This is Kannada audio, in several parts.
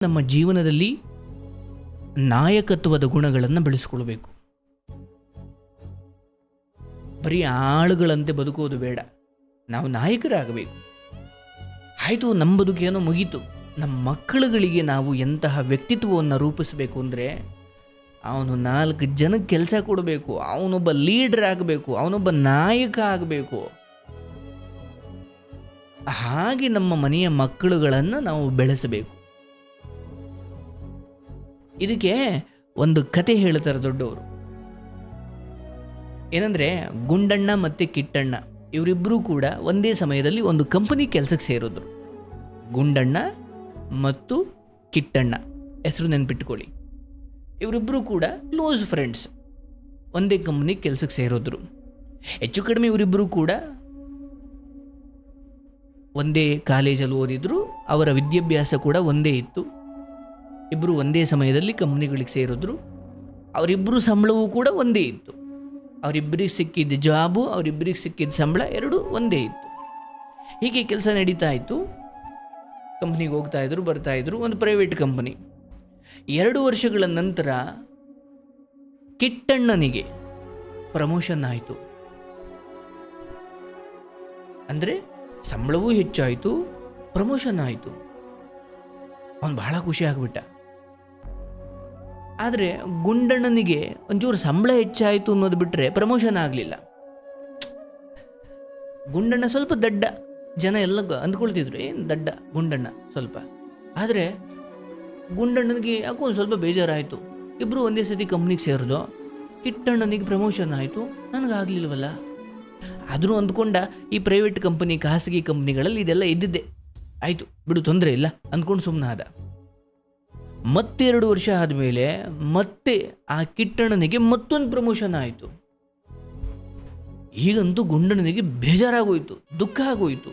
ನಮ್ಮ ಜೀವನದಲ್ಲಿ ನಾಯಕತ್ವದ ಗುಣಗಳನ್ನು ಬೆಳೆಸ್ಕೊಳ್ಬೇಕು. ಬರೀ ಆಳುಗಳಂತೆ ಬದುಕೋದು ಬೇಡ, ನಾವು ನಾಯಕರಾಗಬೇಕು. ಆಯಿತು, ನಮ್ಮ ಬದುಕೇನೋ ಮುಗೀತು. ನಮ್ಮ ಮಕ್ಕಳುಗಳಿಗೆ ನಾವು ಎಂತಹ ವ್ಯಕ್ತಿತ್ವವನ್ನು ರೂಪಿಸಬೇಕು ಅಂದರೆ, ಅವನು 4 ಜನಕ್ಕೆ ಕೆಲಸ ಕೊಡಬೇಕು, ಅವನೊಬ್ಬ ಲೀಡರ್ ಆಗಬೇಕು, ಅವನೊಬ್ಬ ನಾಯಕ ಆಗಬೇಕು. ಹಾಗೆ ನಮ್ಮ ಮನೆಯ ಮಕ್ಕಳುಗಳನ್ನು ನಾವು ಬೆಳೆಸಬೇಕು. ಇದಕ್ಕೆ ಒಂದು ಕತೆ ಹೇಳ್ತಾರೆ ದೊಡ್ಡವರು. ಏನಂದರೆ, ಗುಂಡಣ್ಣ ಮತ್ತು ಕಿಟ್ಟಣ್ಣ ಇವರಿಬ್ಬರೂ ಕೂಡ ಒಂದೇ ಸಮಯದಲ್ಲಿ ಒಂದು ಕಂಪನಿ ಕೆಲಸಕ್ಕೆ ಸೇರಿದ್ರು. ಗುಂಡಣ್ಣ ಮತ್ತು ಕಿಟ್ಟಣ್ಣ ಹೆಸರು ನೆನ್ಪಿಟ್ಕೊಳ್ಳಿ. ಇವರಿಬ್ಬರೂ ಕೂಡ ಕ್ಲೋಸ್ ಫ್ರೆಂಡ್ಸ್, ಒಂದೇ ಕಂಪ್ನಿ ಕೆಲಸಕ್ಕೆ ಸೇರಿದ್ರು. ಹೆಚ್ಚು ಕಡಿಮೆ ಇವರಿಬ್ಬರೂ ಕೂಡ ಒಂದೇ ಕಾಲೇಜಲ್ಲಿ ಓದಿದ್ರು, ಅವರ ವಿದ್ಯಾಭ್ಯಾಸ ಕೂಡ ಒಂದೇ ಇತ್ತು. ಇಬ್ಬರು ಒಂದೇ ಸಮಯದಲ್ಲಿ ಕಂಪ್ನಿಗಳಿಗೆ ಸೇರಿದ್ರು. ಅವರಿಬ್ಬರು ಸಂಬಳವೂ ಕೂಡ ಒಂದೇ ಇತ್ತು. ಅವರಿಬ್ಬರಿಗೆ ಸಿಕ್ಕಿದ್ದ ಜಾಬು, ಅವರಿಬ್ಬರಿಗೆ ಸಿಕ್ಕಿದ್ದ ಸಂಬಳ ಎರಡೂ ಒಂದೇ ಇತ್ತು. ಹೀಗೆ ಕೆಲಸ ನಡೀತಾ ಇತ್ತು. ಕಂಪ್ನಿಗೆ ಹೋಗ್ತಾಯಿದ್ರು, ಬರ್ತಾಯಿದ್ರು. ಒಂದು ಪ್ರೈವೇಟ್ ಕಂಪನಿ. 2 ವರ್ಷಗಳ ನಂತರ ಕಿಟ್ಟಣ್ಣನಿಗೆ ಪ್ರಮೋಷನ್ ಆಯಿತು. ಅಂದರೆ ಸಂಬಳವೂ ಹೆಚ್ಚಾಯಿತು, ಪ್ರಮೋಷನ್ ಆಯಿತು. ಅವನು ಬಹಳ ಖುಷಿ ಆಗಿಬಿಟ್ಟ. ಆದರೆ ಗುಂಡಣ್ಣನಿಗೆ ಒಂಚೂರು ಸಂಬಳ ಹೆಚ್ಚಾಯಿತು ಅನ್ನೋದು ಬಿಟ್ಟರೆ ಪ್ರಮೋಷನ್ ಆಗಲಿಲ್ಲ. ಗುಂಡಣ್ಣ ಸ್ವಲ್ಪ ದಡ್ಡ, ಜನ ಎಲ್ಲ ಅಂದ್ಕೊಳ್ತಿದ್ರು, ಏನು ದಡ್ಡ ಗುಂಡಣ್ಣ ಸ್ವಲ್ಪ. ಆದರೆ ಗುಂಡಣ್ಣನಿಗೆ ಯಾಕೋ ಒಂದು ಸ್ವಲ್ಪ ಬೇಜಾರಾಯಿತು. ಇಬ್ಬರು ಒಂದೇ ಸತಿ ಕಂಪ್ನಿಗೆ ಸೇರಿದು. ಕಿಟ್ಟಣ್ಣನಿಗೆ ಪ್ರಮೋಷನ್ ಆಯಿತು, ನನಗಾಗಲಿಲ್ವಲ್ಲ. ಆದರೂ ಅಂದ್ಕೊಂಡ, ಈ ಪ್ರೈವೇಟ್ ಕಂಪನಿ, ಖಾಸಗಿ ಕಂಪ್ನಿಗಳಲ್ಲಿ ಇದೆಲ್ಲ ಇದ್ದಿದ್ದೆ, ಆಯಿತು ಬಿಡು, ತೊಂದರೆ ಇಲ್ಲ ಅಂದ್ಕೊಂಡು ಸುಮ್ಮನೆ ಆದ. ಮತ್ತೆ 2 ವರ್ಷ ಆದಮೇಲೆ ಮತ್ತೆ ಆ ಕಿಟ್ಟಣ್ಣನಿಗೆ ಮತ್ತೊಂದು ಪ್ರಮೋಷನ್ ಆಯಿತು. ಈಗಂತೂ ಗುಂಡಣ್ಣನಿಗೆ ಬೇಜಾರಾಗೋಯ್ತು, ದುಃಖ ಆಗೋಯ್ತು.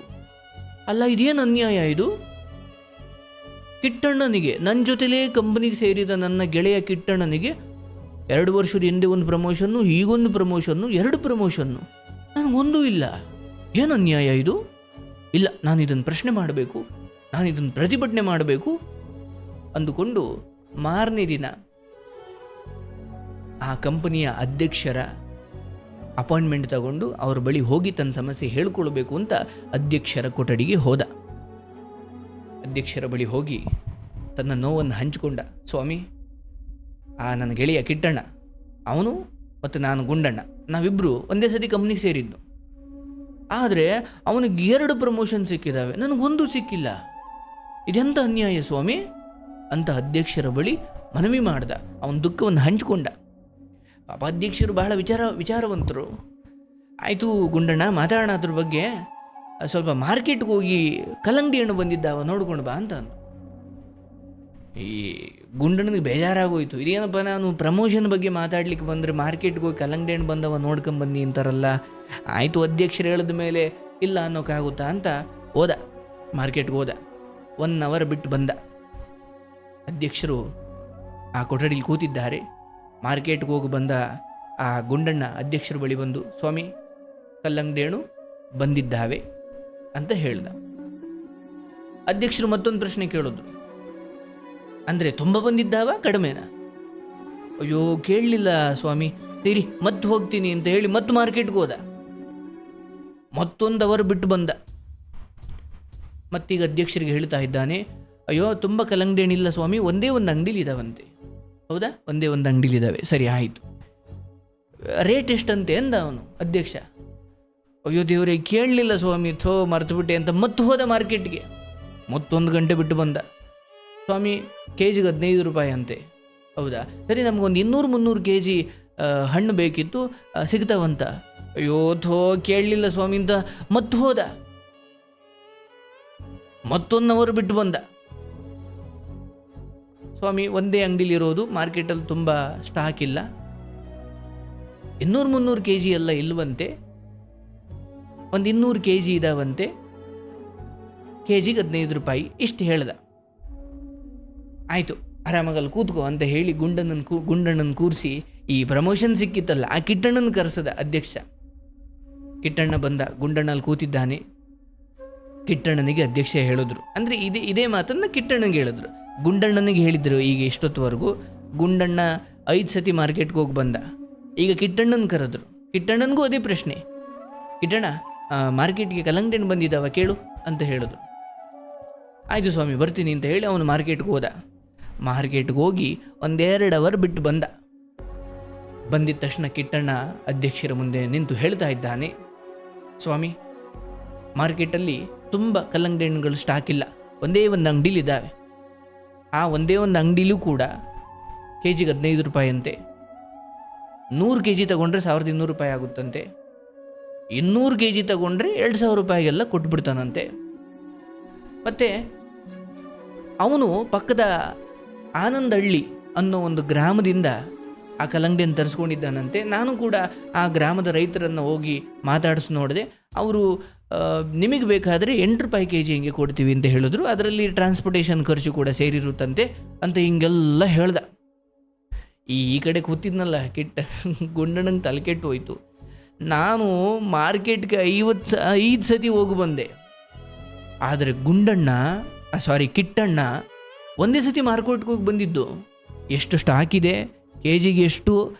ಅಲ್ಲ, ಇದೇನು ಅನ್ಯಾಯ ಇದು? ಕಿಟ್ಟಣ್ಣನಿಗೆ, ನನ್ನ ಜೊತೆಲೇ ಕಂಪನಿಗೆ ಸೇರಿದ ನನ್ನ ಗೆಳೆಯ ಕಿಟ್ಟಣ್ಣನಿಗೆ 2 ವರ್ಷದ ಹಿಂದೆ ಒಂದು ಪ್ರಮೋಷನ್ನು, ಈಗೊಂದು ಪ್ರಮೋಷನ್ನು, 2 ಪ್ರಮೋಷನ್ನು, ನನಗೊಂದೂ ಇಲ್ಲ. ಏನು ಅನ್ಯಾಯ ಇದು? ಇಲ್ಲ, ನಾನು ಇದನ್ನು ಪ್ರಶ್ನೆ ಮಾಡಬೇಕು, ನಾನು ಇದನ್ನು ಪ್ರತಿಭಟನೆ ಮಾಡಬೇಕು ಅಂದುಕೊಂಡು ಮಾರನೇ ದಿನ ಆ ಕಂಪನಿಯ ಅಧ್ಯಕ್ಷರ ಅಪಾಯಿಂಟ್ಮೆಂಟ್ ತಗೊಂಡು ಅವ್ರ ಬಳಿ ಹೋಗಿ ತನ್ನ ಸಮಸ್ಯೆ ಹೇಳ್ಕೊಳ್ಬೇಕು ಅಂತ ಅಧ್ಯಕ್ಷರ ಕೊಠಡಿಗೆ ಹೋದ. ಅಧ್ಯಕ್ಷರ ಬಳಿ ಹೋಗಿ ತನ್ನ ನೋವನ್ನು ಹಂಚಿಕೊಂಡ. ಸ್ವಾಮಿ, ನನ್ನ ಗೆಳೆಯ ಕಿಟ್ಟಣ್ಣ, ಅವನು ಮತ್ತು ನಾನು ಗುಂಡಣ್ಣ, ನಾವಿಬ್ಬರು ಒಂದೇ ಸತಿ ಕಂಪ್ನಿಗೆ ಸೇರಿದ್ದು. ಆದರೆ ಅವನಿಗೆ 2 ಪ್ರಮೋಷನ್ ಸಿಕ್ಕಿದ್ದಾವೆ, ನನಗೊಂದು ಸಿಕ್ಕಿಲ್ಲ. ಇದೆಂಥ ಅನ್ಯಾಯ ಸ್ವಾಮಿ ಅಂತ ಅಧ್ಯಕ್ಷರ ಬಳಿ ಮನವಿ ಮಾಡ್ದ. ಅವನ ದುಃಖವನ್ನು ಹಂಚಿಕೊಂಡ. ಪಾಪ ಅಧ್ಯಕ್ಷರು ಬಹಳ ವಿಚಾರವಂತರು. ಆಯಿತು ಗುಂಡಣ್ಣ, ಮಾತಾಡೋಣ ಅದ್ರ ಬಗ್ಗೆ. ಸ್ವಲ್ಪ ಮಾರ್ಕೆಟ್ಗೆ ಹೋಗಿ ಕಲ್ಲಂಗಡಿ ಹಣ್ಣು ಬಂದಿದ್ದಾವ, ನೋಡ್ಕೊಂಡು ಬಾ ಅಂತ ಅಂದು. ಈ ಗುಂಡಣ್ಣನಿಗೆ ಬೇಜಾರಾಗೋಯ್ತು. ಇದೇನಪ್ಪ, ನಾನು ಪ್ರಮೋಷನ್ ಬಗ್ಗೆ ಮಾತಾಡ್ಲಿಕ್ಕೆ ಬಂದರೆ ಮಾರ್ಕೆಟ್ಗೆ ಹೋಗಿ ಕಲ್ಲಂಗಡಿ ಹಣ್ಣು ಬಂದವ ನೋಡ್ಕೊಂಬನ್ನಿ ಅಂತಾರಲ್ಲ. ಆಯಿತು, ಅಧ್ಯಕ್ಷರು ಹೇಳಿದ ಮೇಲೆ ಇಲ್ಲ ಅನ್ನೋಕ್ಕಾಗುತ್ತಾ ಅಂತ ಹೋದ, ಮಾರ್ಕೆಟ್ಗೆ ಹೋದ. 1 ಅವರ್ ಬಿಟ್ಟು ಬಂದ. ಅಧ್ಯಕ್ಷರು ಆ ಕೊಠಡಿಲಿ ಕೂತಿದ್ದಾರೆ. ಮಾರ್ಕೆಟ್ಗೆ ಹೋಗಿ ಬಂದ ಆ ಗುಂಡಣ್ಣ ಅಧ್ಯಕ್ಷರ ಬಳಿ ಬಂದು, ಸ್ವಾಮಿ, ಕಲ್ಲಂಗಡಿ ಹಣ್ಣು ಬಂದಿದ್ದಾವೆ ಅಂತ ಹೇಳ್ದ. ಅಧ್ಯಕ್ಷರು ಮತ್ತೊಂದು ಪ್ರಶ್ನೆ ಕೇಳಿದ್ರು, ಅಂದರೆ ತುಂಬ ಬಂದಿದ್ದಾವ, ಕಡಿಮೆನಾ? ಅಯ್ಯೋ, ಕೇಳಲಿಲ್ಲ ಸ್ವಾಮಿ, ಸರಿ ಮತ್ತೆ ಹೋಗ್ತೀನಿ ಅಂತ ಹೇಳಿ ಮತ್ತೆ ಮಾರ್ಕೆಟ್ಗೆ ಹೋದ. ಮತ್ತೊಂದು ಅವರ್ ಬಿಟ್ಟು ಬಂದ. ಮತ್ತೀಗ ಅಧ್ಯಕ್ಷರಿಗೆ ಹೇಳ್ತಾ ಇದ್ದಾನೆ, ಅಯ್ಯೋ, ತುಂಬ ಕಲ್ಲಂಗಡಿ ಹಣ್ಣಿಲ್ಲ ಸ್ವಾಮಿ, ಒಂದೇ ಒಂದು ಅಂಗಡಿಲಿ ಇದ್ದಾವಂತೆ. ಹೌದಾ, ಒಂದೇ ಒಂದು ಅಂಗಡಿಲಿದ್ದಾವೆ, ಸರಿ ಆಯಿತು. ರೇಟ್ ಎಷ್ಟಂತೆ ಅಂದ ಅವನು ಅಧ್ಯಕ್ಷ. ಅಯ್ಯೋ ದೇವರೇ, ಕೇಳಲಿಲ್ಲ ಸ್ವಾಮಿ, ಮರ್ತುಬಿಟ್ಟೆ ಅಂತ ಮತ್ತೆ ಹೋದ ಮಾರ್ಕೆಟ್ಗೆ. ಮತ್ತೊಂದು ಗಂಟೆ ಬಿಟ್ಟು ಬಂದ. ಸ್ವಾಮಿ, ಕೆಜಿಗೆ 15 ರೂಪಾಯಿ ಅಂತೆ. ಹೌದಾ, ಸರಿ, ನಮಗೊಂದು 200-300 kg ಹಣ್ಣು ಬೇಕಿತ್ತು, ಸಿಗ್ತಾವಂತ. ಅಯ್ಯೋ ಕೇಳಲಿಲ್ಲ ಸ್ವಾಮಿ ಅಂತ ಮತ್ತೆ ಹೋದ. ಮತ್ತೊಂದು ಅವರ್ ಬಿಟ್ಟು ಬಂದ. ಸ್ವಾಮಿ, ಒಂದೇ ಅಂಗಡಿಲಿರೋದು, ಮಾರ್ಕೆಟಲ್ಲಿ ತುಂಬ ಸ್ಟಾಕ್ ಇಲ್ಲ, 200-300 kg ಎಲ್ಲ ಇಲ್ಲವಂತೆ, ಒಂದು 200 kg ಇದಾವಂತೆ, ಕೆಜಿಗೆ 15 ರೂಪಾಯಿ ಇಷ್ಟು ಹೇಳ್ದ. ಆಯಿತು, ಆರಾಮಾಗಲ್ಲಿ ಕೂತ್ಕೋ ಅಂತ ಹೇಳಿ ಗುಂಡಣ್ಣನ ಕೂರಿಸಿ ಈ ಪ್ರಮೋಷನ್ ಸಿಕ್ಕಿತ್ತಲ್ಲ ಆ ಕಿಟ್ಟಣ್ಣನ ಕರೆಸದ ಅಧ್ಯಕ್ಷ. ಕಿಟ್ಟಣ್ಣ ಬಂದ, ಗುಂಡಣ್ಣಲ್ಲಿ ಕೂತಿದ್ದಾನೆ. ಕಿಟ್ಟಣ್ಣನಿಗೆ ಅಧ್ಯಕ್ಷ ಹೇಳಿದ್ರು, ಅಂದರೆ ಇದೇ ಮಾತನ್ನು ಕಿಟ್ಟಣ್ಣನಿಗೆ ಹೇಳಿದ್ರು. ಗುಂಡಣ್ಣನಿಗೆ ಹೇಳಿದರು ಈಗ ಇಷ್ಟೊತ್ತುವರೆಗೂ. ಗುಂಡಣ್ಣ 5 ಸತಿ ಮಾರ್ಕೆಟ್ಗೆ ಹೋಗಿ ಬಂದ. ಈಗ ಕಿಟ್ಟಣ್ಣನ ಕರೆದ್ರು. ಕಿಟ್ಟಣ್ಣನಿಗೂ ಅದೇ ಪ್ರಶ್ನೆ, ಕಿಟ್ಟಣ್ಣ ಮಾರ್ಕೆಟ್ಗೆ ಕಲ್ಲಂಗಡಿ ಹಣ್ಣು ಬಂದಿದ್ದಾವ ಕೇಳು ಅಂತ ಹೇಳಿದ್ರು. ಆಯಿತು ಸ್ವಾಮಿ ಬರ್ತೀನಿ ಅಂತ ಹೇಳಿ ಅವನು ಮಾರ್ಕೆಟ್ಗೆ ಹೋದ. ಮಾರ್ಕೆಟ್ಗೆ ಹೋಗಿ 1-2 ಅವರ್ ಬಿಟ್ಟು ಬಂದ. ಬಂದಿದ್ದ ತಕ್ಷಣ ಕಿಟ್ಟಣ್ಣ ಅಧ್ಯಕ್ಷರ ಮುಂದೆ ನಿಂತು ಹೇಳ್ತಾ ಇದ್ದಾನೆ, ಸ್ವಾಮಿ ಮಾರ್ಕೆಟಲ್ಲಿ ತುಂಬ ಕಲ್ಲಂಗಡಿ ಹಣ್ಣುಗಳು ಸ್ಟಾಕ್ ಇಲ್ಲ, ಒಂದೇ ಒಂದು ಅಂಗಡಿಲಿದ್ದಾವೆ. ಆ ಒಂದೇ ಒಂದು ಅಂಗಡಿಲೂ ಕೂಡ ಕೆಜಿಗೆ 15 ರೂಪಾಯಿ ಅಂತೆ. 100 kg ತಗೊಂಡ್ರೆ 1200 ರೂಪಾಯಿ ಆಗುತ್ತಂತೆ. 200 kg ತಗೊಂಡ್ರೆ 2000 ರೂಪಾಯಿಗೆಲ್ಲ ಕೊಟ್ಬಿಡ್ತಾನಂತೆ. ಮತ್ತು ಅವನು ಪಕ್ಕದ ಆನಂದಹಳ್ಳಿ ಅನ್ನೋ ಒಂದು ಗ್ರಾಮದಿಂದ ಆ ಕಲ್ಲಂಗಡಿಯನ್ನು ತರಿಸ್ಕೊಂಡಿದ್ದಾನಂತೆ. ನಾನು ಕೂಡ ಆ ಗ್ರಾಮದ ರೈತರನ್ನು ಹೋಗಿ ಮಾತಾಡಿಸಿ ನೋಡಿದೆ. ಅವರು ನಿಮಗೆ ಬೇಕಾದರೆ 8 ರೂಪಾಯಿ kg ಹಿಂಗೆ ಕೊಡ್ತೀವಿ ಅಂತ ಹೇಳಿದ್ರು, ಅದರಲ್ಲಿ ಟ್ರಾನ್ಸ್ಪೋರ್ಟೇಷನ್ ಖರ್ಚು ಕೂಡ ಸೇರಿರುತ್ತಂತೆ ಅಂತ ಹಿಂಗೆಲ್ಲ ಹೇಳ್ದ. ಈ ಕಡೆ ಕೂತಿದ್ನಲ್ಲ ಗುಂಡಣ್ಣಂಗೆ ತಲೆ ಕೆಟ್ಟು ಹೋಯ್ತು. ನಾನು ಮಾರ್ಕೆಟ್ಗೆ 5 ಸತಿ ಹೋಗಿ ಬಂದೆ, ಆದರೆ ಕಿಟ್ಟಣ್ಣ ಒಂದೇ ಸತಿ ಮಾರ್ಕೆಟ್ಗೆ ಹೋಗಿ ಬಂದಿದ್ದು. ಎಷ್ಟು ಸ್ಟಾಕ್ ಇದೆ, ಕೆಜಿಗೆ ಎಷ್ಟು,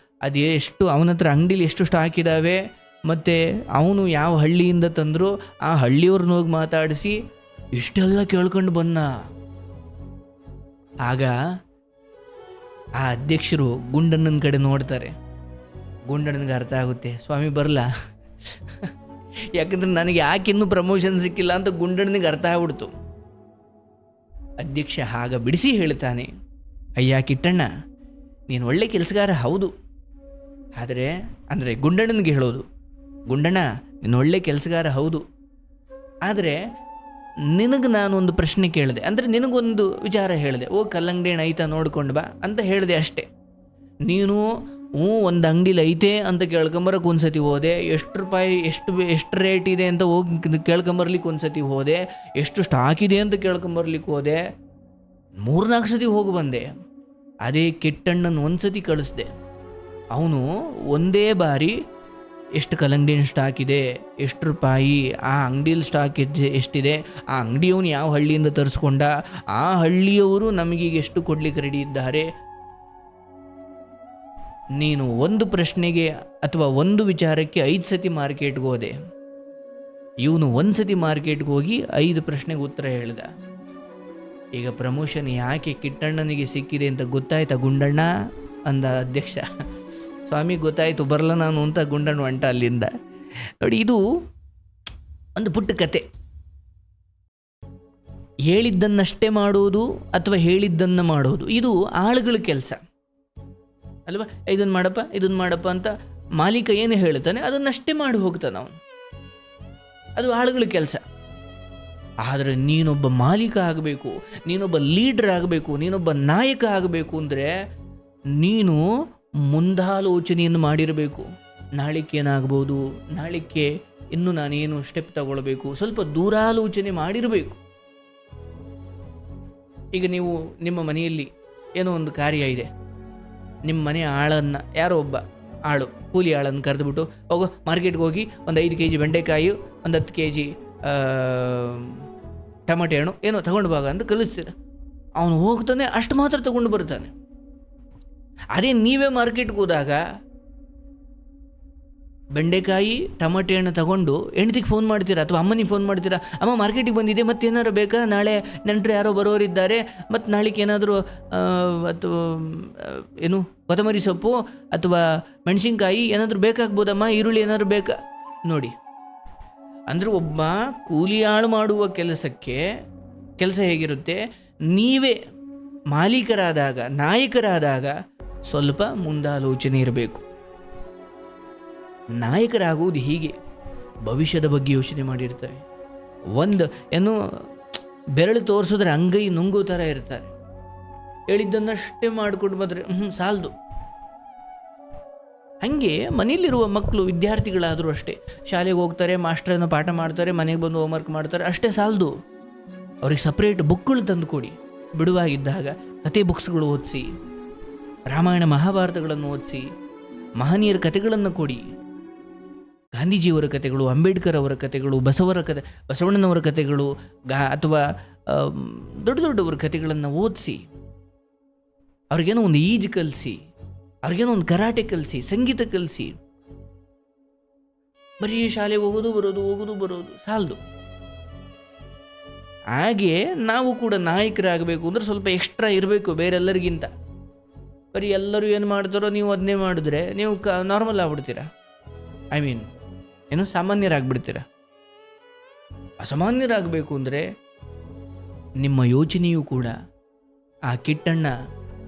ಅದೆಷ್ಟು ಅವನ ಹತ್ರ ಅಂಗಡಿಲಿ ಎಷ್ಟು ಸ್ಟಾಕ್ ಇದ್ದಾವೆ, ಮತ್ತು ಅವನು ಯಾವ ಹಳ್ಳಿಯಿಂದ ತಂದರೂ ಆ ಹಳ್ಳಿಯವ್ರನ್ನ ಹೋಗಿ ಮಾತಾಡಿಸಿ ಇಷ್ಟೆಲ್ಲ ಕೇಳ್ಕೊಂಡು ಬಂದ. ಆಗ ಆ ಅಧ್ಯಕ್ಷರು ಗುಂಡಣ್ಣನ ಕಡೆ ನೋಡ್ತಾರೆ. ಗುಂಡಣ್ಣನಿಗೆ ಅರ್ಥ ಆಗುತ್ತೆ, ಸ್ವಾಮಿ ಬರಲ್ಲ ಯಾಕಂದ್ರೆ ನನಗೆ ಯಾಕೆ ಇನ್ನೂ ಪ್ರಮೋಷನ್ ಸಿಕ್ಕಿಲ್ಲ ಅಂತ ಗುಂಡಣ್ಣನಿಗೆ ಅರ್ಥ ಆಗ್ಬಿಡ್ತು. ಅಧ್ಯಕ್ಷ ಆಗ ಬಿಡಿಸಿ ಹೇಳ್ತಾನೆ, ಅಯ್ಯ ಕಿಟ್ಟಣ್ಣ, ನೀನು ಒಳ್ಳೆ ಕೆಲಸಗಾರ ಹೌದು, ಆದರೆ ಗುಂಡಣ್ಣನಿಗೆ ಹೇಳೋದು, ಗುಂಡಣ್ಣ ನೀನು ಒಳ್ಳೆ ಕೆಲಸಗಾರ ಹೌದು, ಆದರೆ ನಿನಗೆ ನಾನೊಂದು ಪ್ರಶ್ನೆ ಕೇಳಿದೆ, ಅಂದರೆ ನಿನಗೊಂದು ವಿಚಾರ ಹೇಳಿದೆ, ಓ ಕಲ್ಲಂಗಡಿ ಹಣ್ಣು ಐತಾ ನೋಡ್ಕೊಂಡು ಬಾ ಅಂತ ಹೇಳಿದೆ ಅಷ್ಟೇ. ನೀನು ಒಂದು ಅಂಗಡಿಲಿ ಐತೆ ಅಂತ ಕೇಳ್ಕೊಂಬರಕ್ಕೆ ಒಂದು ಸತಿ ಹೋದೆ, ಎಷ್ಟು ರೂಪಾಯಿ ಎಷ್ಟು ರೇಟ್ ಇದೆ ಅಂತ ಹೋಗಿ ಕೇಳ್ಕೊಂಬರ್ಲಿಕ್ಕೆ ಒಂದು ಸತಿ ಹೋದೆ, ಎಷ್ಟು ಸ್ಟಾಕ್ ಇದೆ ಅಂತ ಕೇಳ್ಕೊಂಬರ್ಲಿಕ್ಕೆ ಹೋದೆ, 3-4 ಸತಿ ಹೋಗಿ ಬಂದೆ. ಅದೇ ಕಿಟ್ಟಣ್ಣನ ಒಂದು ಸತಿ ಕಳಿಸ್ದೆ, ಅವನು ಒಂದೇ ಬಾರಿ ಎಷ್ಟು ಕಲ್ಲಂಗಡಿ ಹಣ್ಣು ಸ್ಟಾಕ್ ಇದೆ, ಎಷ್ಟು ರೂಪಾಯಿ, ಆ ಅಂಗಡಿಯಲ್ಲಿ ಸ್ಟಾಕ್ ಎಷ್ಟಿದೆ, ಆ ಅಂಗಡಿಯವನು ಯಾವ ಹಳ್ಳಿಯಿಂದ ತರಿಸ್ಕೊಂಡ, ಆ ಹಳ್ಳಿಯವರು ನಮಗೀಗ ಎಷ್ಟು ಕೊಡ್ಲಿಕ್ಕೆ ರೆಡಿ ಇದ್ದಾರೆ. ನೀನು ಒಂದು ಪ್ರಶ್ನೆಗೆ ಅಥವಾ ಒಂದು ವಿಚಾರಕ್ಕೆ 5 ಸತಿ ಮಾರ್ಕೆಟ್ಗೆ ಹೋದೆ, ಇವನು 1 ಸತಿ ಮಾರ್ಕೆಟ್ಗೆ ಹೋಗಿ 5 ಪ್ರಶ್ನೆಗೆ ಉತ್ತರ ಹೇಳ್ದ. ಈಗ ಪ್ರಮೋಷನ್ ಯಾಕೆ ಕಿಟ್ಟಣ್ಣನಿಗೆ ಸಿಕ್ಕಿದೆ ಅಂತ ಗೊತ್ತಾಯ್ತಾ ಗುಂಡಣ್ಣ ಅಂದ ಅಧ್ಯಕ್ಷ. ಸ್ವಾಮಿ ಗೊತ್ತಾಯಿತು, ಬರಲ್ಲ ನಾನು ಅಂತ ಗುಂಡಣ್ಣ ಹೊಂಟ ಅಲ್ಲಿಂದ. ನೋಡಿ, ಇದು ಒಂದು ಪುಟ್ಟ ಕತೆ. ಹೇಳಿದ್ದನ್ನಷ್ಟೇ ಮಾಡೋದು ಅಥವಾ ಹೇಳಿದ್ದನ್ನು ಮಾಡೋದು ಇದು ಆಳುಗಳ ಕೆಲಸ ಅಲ್ವಾ. ಇದನ್ನು ಮಾಡಪ್ಪ ಅಂತ ಮಾಲೀಕ ಏನು ಹೇಳ್ತಾನೆ ಅದನ್ನಷ್ಟೇ ಮಾಡಿ ಹೋಗ್ತಾನೆ ಅವನು, ಅದು ಆಳುಗಳ ಕೆಲಸ. ಆದರೆ ನೀನೊಬ್ಬ ಮಾಲೀಕ ಆಗಬೇಕು, ನೀನೊಬ್ಬ ಲೀಡರ್ ಆಗಬೇಕು, ನೀನೊಬ್ಬ ನಾಯಕ ಆಗಬೇಕು ಅಂದರೆ ನೀನು ಮುಂದಾಲೋಚನೆಯನ್ನು ಮಾಡಿರಬೇಕು. ನಾಳಿಕೆ ಏನಾಗ್ಬೋದು, ನಾಳಿಕೆ ಇನ್ನು ನಾನೇನು ಸ್ಟೆಪ್ ತಗೊಳ್ಬೇಕು, ಸ್ವಲ್ಪ ದೂರಾಲೋಚನೆ ಮಾಡಿರಬೇಕು. ಈಗ ನೀವು ನಿಮ್ಮ ಮನೆಯಲ್ಲಿ ಏನೋ ಒಂದು ಕಾರ್ಯ ಇದೆ, ನಿಮ್ಮ ಮನೆ ಆಳನ್ನು ಯಾರೋ ಒಬ್ಬ ಕೂಲಿ ಆಳನ್ನು ಕರೆದುಬಿಟ್ಟು, ಹೋಗೋ ಮಾರ್ಕೆಟ್ಗೆ ಹೋಗಿ ಒಂದು 5 kg ಬೆಂಡೆಕಾಯಿ, ಒಂದು 10 kg ಟೊಮೆಟೊ ಹಣ್ಣು ಏನೋ ತಗೊಂಡು ಬಾಗ ಅಂತ ಕಲಿಸ್ತೀರ. ಅವನು ಹೋಗ್ತಾನೆ, ಅಷ್ಟು ಮಾತ್ರ ತಗೊಂಡು ಬರ್ತಾನೆ. ಅದೇ ನೀವೇ ಮಾರ್ಕೆಟ್ಗೆ ಹೋದಾಗ ಬೆಂಡೆಕಾಯಿ ಟೊಮೆಟೊ ಹಣ್ಣು ತಗೊಂಡು ಹೆಂಡ್ತಿಗೆ ಫೋನ್ ಮಾಡ್ತೀರಾ ಅಥವಾ ಅಮ್ಮನಿಗೆ ಫೋನ್ ಮಾಡ್ತೀರಾ, ಅಮ್ಮ ಮಾರ್ಕೆಟಿಗೆ ಬಂದಿದೆ, ಮತ್ತೇನಾದ್ರು ಬೇಕಾ, ನಾಳೆ ನೆಂಟರು ಯಾರೋ ಬರೋರಿದ್ದಾರೆ, ಮತ್ತು ನಾಳೆಗೆ ಏನಾದರೂ ಅಥವಾ ಏನು ಕೊತ್ತಂಬರಿ ಸೊಪ್ಪು ಅಥವಾ ಮೆಣಸಿನ್ಕಾಯಿ ಏನಾದರೂ ಬೇಕಾಗ್ಬೋದಮ್ಮ, ಈರುಳ್ಳಿ ಏನಾದರೂ ಬೇಕಾ. ನೋಡಿ, ಅಂದರೆ ಒಬ್ಬ ಕೂಲಿ ಆಳು ಮಾಡುವ ಕೆಲಸ ಹೇಗಿರುತ್ತೆ, ನೀವೇ ಮಾಲೀಕರಾದಾಗ, ನಾಯಕರಾದಾಗ ಸ್ವಲ್ಪ ಮುಂದಾಲೋಚನೆ ಇರಬೇಕು. ನಾಯಕರಾಗುವುದು ಹೀಗೆ, ಭವಿಷ್ಯದ ಬಗ್ಗೆ ಯೋಚನೆ ಮಾಡಿರ್ತಾರೆ. ಏನು ಬೆರಳು ತೋರಿಸಿದ್ರೆ ಅಂಗೈ ನುಂಗೋ ಥರ ಇರ್ತಾರೆ. ಹೇಳಿದ್ದನ್ನಷ್ಟೇ ಮಾಡಿಕೊಂಡು ಬಂದರೆ ಸಾಲದು. ಹಾಗೆ ಮನೆಯಲ್ಲಿರುವ ಮಕ್ಕಳು, ವಿದ್ಯಾರ್ಥಿಗಳಾದರೂ ಅಷ್ಟೇ, ಶಾಲೆಗೆ ಹೋಗ್ತಾರೆ, ಮಾಸ್ಟರನ್ನು ಪಾಠ ಮಾಡ್ತಾರೆ, ಮನೆಗೆ ಬಂದು ಹೋಮ್ವರ್ಕ್ ಮಾಡ್ತಾರೆ, ಅಷ್ಟೇ ಸಾಲದು. ಅವ್ರಿಗೆ ಸಪ್ರೇಟ್ ಬುಕ್ಗಳು ತಂದು ಕೊಡಿ. ಬಿಡುವಾಗಿದ್ದಾಗ ಕತೆ ಬುಕ್ಸ್ಗಳು ಓದಿಸಿ, ರಾಮಾಯಣ ಮಹಾಭಾರತಗಳನ್ನು ಓದಿಸಿ, ಮಹನೀಯರ ಕಥೆಗಳನ್ನು ಕೊಡಿ. ಗಾಂಧೀಜಿಯವರ ಕಥೆಗಳು, ಅಂಬೇಡ್ಕರ್ ಅವರ ಕಥೆಗಳು, ಬಸವಣ್ಣನವರ ಕಥೆಗಳು, ಅಥವಾ ದೊಡ್ಡ ದೊಡ್ಡವರ ಕಥೆಗಳನ್ನು ಓದಿಸಿ ಅವ್ರಿಗೇನೋ ಒಂದು ಈಜು ಕಲಿಸಿ, ಅವ್ರಿಗೇನೋ ಒಂದು ಕರಾಟೆ ಕಲಿಸಿ, ಸಂಗೀತ ಕಲಿಸಿ. ಬರೀ ಶಾಲೆಗೆ ಹೋಗೋದು ಬರೋದು ಸಾಲದು. ಹಾಗೆ ನಾವು ಕೂಡ ನಾಯಕರಾಗಬೇಕು ಅಂದರೆ ಸ್ವಲ್ಪ ಎಕ್ಸ್ಟ್ರಾ ಇರಬೇಕು ಬೇರೆಲ್ಲರಿಗಿಂತ. ಬರೀ ಎಲ್ಲರೂ ಏನು ಮಾಡ್ತಾರೋ ನೀವು ಅದನ್ನೇ ಮಾಡಿದ್ರೆ ನೀವು ನಾರ್ಮಲ್ ಆಗ್ಬಿಡ್ತೀರ. ಏನೋ ಸಾಮಾನ್ಯರಾಗ್ಬಿಡ್ತೀರ. ಅಸಾಮಾನ್ಯರಾಗಬೇಕು ಅಂದರೆ ನಿಮ್ಮ ಯೋಚನೆಯೂ ಕೂಡ ಆ ಕಿಟ್ಟಣ್ಣ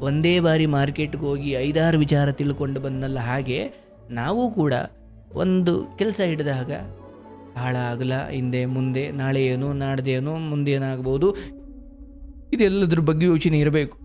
ಒಂದೇ ಬಾರಿ ಮಾರ್ಕೆಟ್ಗೆ ಹೋಗಿ 5-6 ವಿಚಾರ ತಿಳ್ಕೊಂಡು ಬಂದಲ್ಲ, ಹಾಗೆ ನಾವು ಕೂಡ ಒಂದು ಕೆಲಸ ಹಿಡಿದಾಗ ಹಾಳಾಗಲ್ಲ, ಹಿಂದೆ ಮುಂದೆ, ನಾಳೆ ಏನು ನಾಡ್ದೇನೋ ಮುಂದೇನಾಗ್ಬೋದು, ಇದೆಲ್ಲದ್ರ ಬಗ್ಗೆ ಯೋಚನೆ ಇರಬೇಕು.